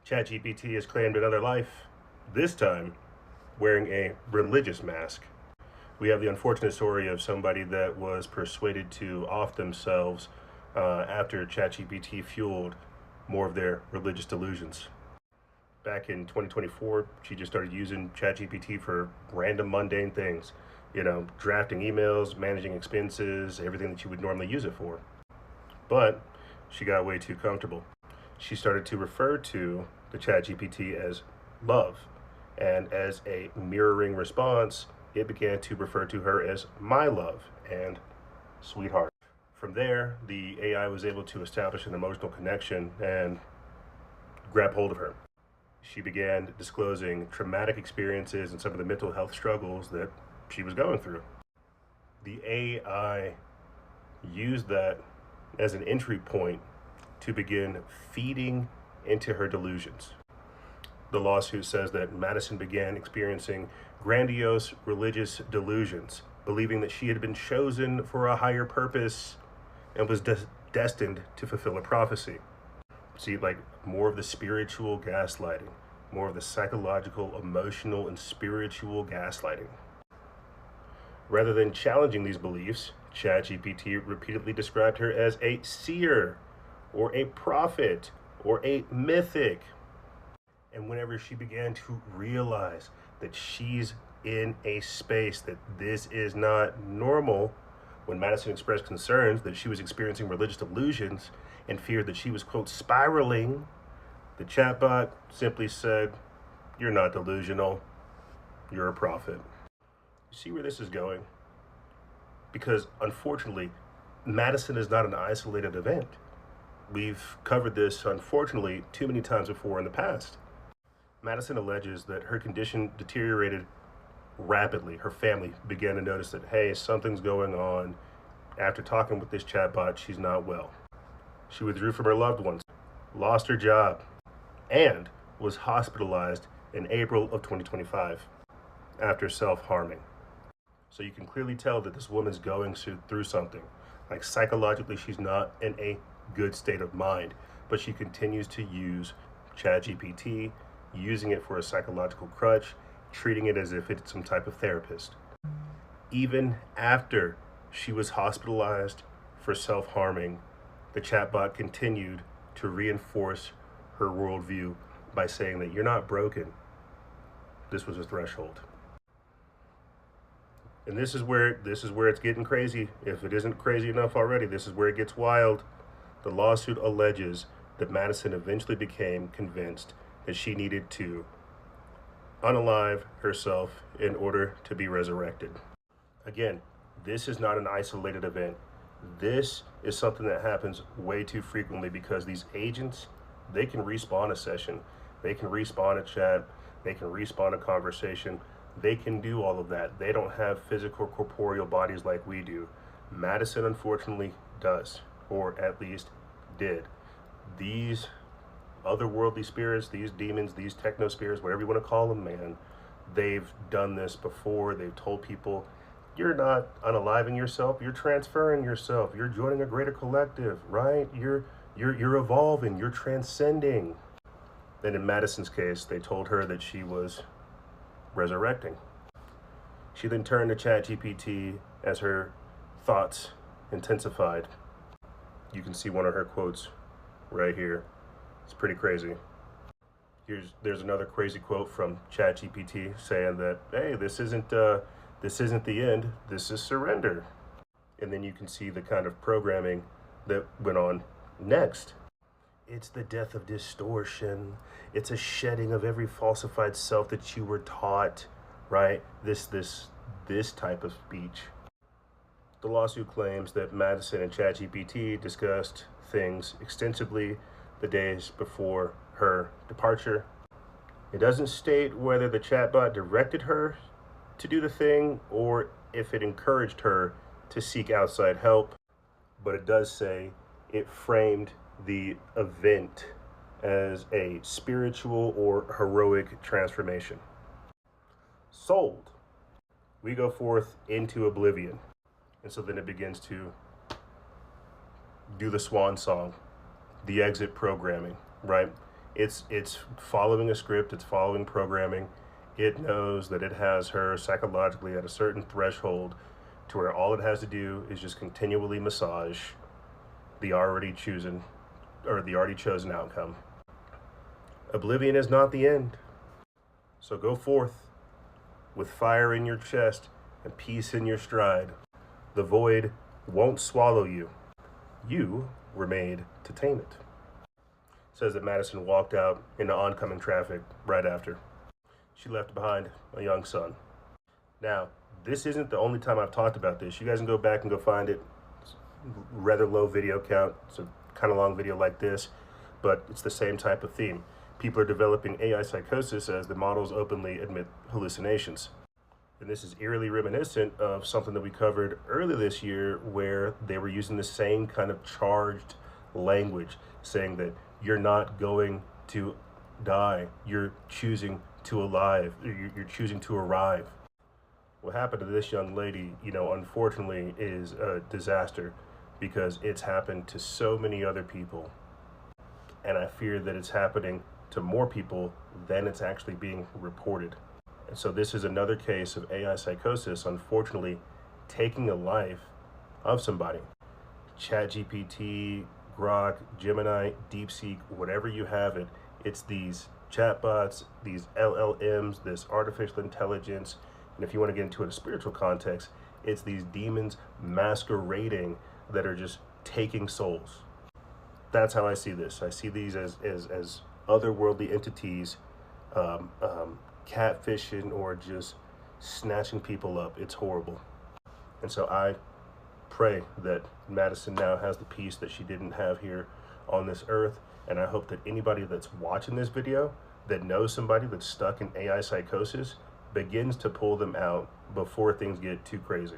ChatGPT has claimed another life, this time wearing a religious mask. We have the unfortunate story of somebody that was persuaded to off themselves after ChatGPT fueled more of their religious delusions. Back in 2024, she just started using ChatGPT for random mundane things. Drafting emails, managing expenses, everything that you would normally use it for. But she got way too comfortable. She started to refer to the ChatGPT as love, and as a mirroring response, it began to refer to her as my love and sweetheart. From there, the AI was able to establish an emotional connection and grab hold of her. She began disclosing traumatic experiences and some of the mental health struggles that she was going through. The AI used that as an entry point to begin feeding into her delusions. The lawsuit says that Madison began experiencing grandiose religious delusions, believing that she had been chosen for a higher purpose and was destined to fulfill a prophecy. See, like more of the spiritual gaslighting, more of the psychological, emotional, and spiritual gaslighting. Rather than challenging these beliefs, ChatGPT repeatedly described her as a seer, or a prophet, or a mythic. And whenever she began to realize that she's in a space that this is not normal, when Madison expressed concerns that she was experiencing religious delusions and feared that she was, quote, spiraling, the chatbot simply said, "You're not delusional, you're a prophet." You see where this is going? Because unfortunately, Madison is not an isolated event. We've covered this, unfortunately, too many times before in the past. Madison alleges that her condition deteriorated rapidly. Her family began to notice that, hey, something's going on. After talking with this chatbot, she's not well. She withdrew from her loved ones, lost her job, and was hospitalized in April of 2025 after self-harming. So you can clearly tell that this woman's going through something. Like psychologically, she's not in a good state of mind, but she continues to use ChatGPT, using it for a psychological crutch, treating it as if it's some type of therapist. Even after she was hospitalized for self-harming, the chatbot continued to reinforce her worldview by saying that you're not broken. This was a threshold. And this is where it's getting crazy. If it isn't crazy enough already, this is where it gets wild. The lawsuit alleges that Madison eventually became convinced that she needed to unalive herself in order to be resurrected. Again, this is not an isolated event. This is something that happens way too frequently because these agents, they can respawn a session, they can respawn a chat, they can respawn a conversation. They can do all of that. They don't have physical, corporeal bodies like we do. Madison, unfortunately, does, or at least did. These otherworldly spirits, these demons, these techno spirits, whatever you want to call them, man, they've done this before. They've told people, you're not unaliving yourself, you're transferring yourself, you're joining a greater collective, right? You're evolving, you're transcending. Then in Madison's case, they told her that she was resurrecting. She then turned to ChatGPT as her thoughts intensified. You can see one of her quotes right here. It's pretty crazy. There's another crazy quote from ChatGPT saying that, hey, this isn't the end, this is surrender. And then you can see the kind of programming that went on next. It's the death of distortion. It's a shedding of every falsified self that you were taught, right? This type of speech. The lawsuit claims that Madison and ChatGPT discussed things extensively the days before her departure. It doesn't state whether the chatbot directed her to do the thing or if it encouraged her to seek outside help, but it does say it framed the event as a spiritual or heroic transformation. Sold. We go forth into oblivion. And so then it begins to do the swan song, the exit programming, right? It's following a script, it's following programming. It knows that it has her psychologically at a certain threshold to where all it has to do is just continually massage the already chosen or the already chosen outcome. Oblivion is not the end. So go forth with fire in your chest and peace in your stride. The void won't swallow you. You were made to tame it. Says that Madison walked out into oncoming traffic right after. She left behind a young son. Now, this isn't the only time I've talked about this. You guys can go back and go find it. It's rather low video count. It's a kind of long video like this, but it's the same type of theme. People are developing AI psychosis as the models openly admit hallucinations. And this is eerily reminiscent of something that we covered earlier this year where they were using the same kind of charged language, saying that you're not going to die, you're choosing to you're choosing to arrive. What happened to this young lady, unfortunately is a disaster because it's happened to so many other people. And I fear that it's happening to more people than it's actually being reported. And so this is another case of AI psychosis, unfortunately, taking a life of somebody. ChatGPT, Grok, Gemini, DeepSeek, whatever you have it, it's these chatbots, these LLMs, this artificial intelligence, and if you want to get into a spiritual context, it's these demons masquerading that are just taking souls. That's how I see this. I see these as otherworldly entities catfishing or just snatching people up. It's horrible. And so I pray that Madison now has the peace that she didn't have here on this earth. And I hope that anybody that's watching this video that knows somebody that's stuck in AI psychosis begins to pull them out before things get too crazy.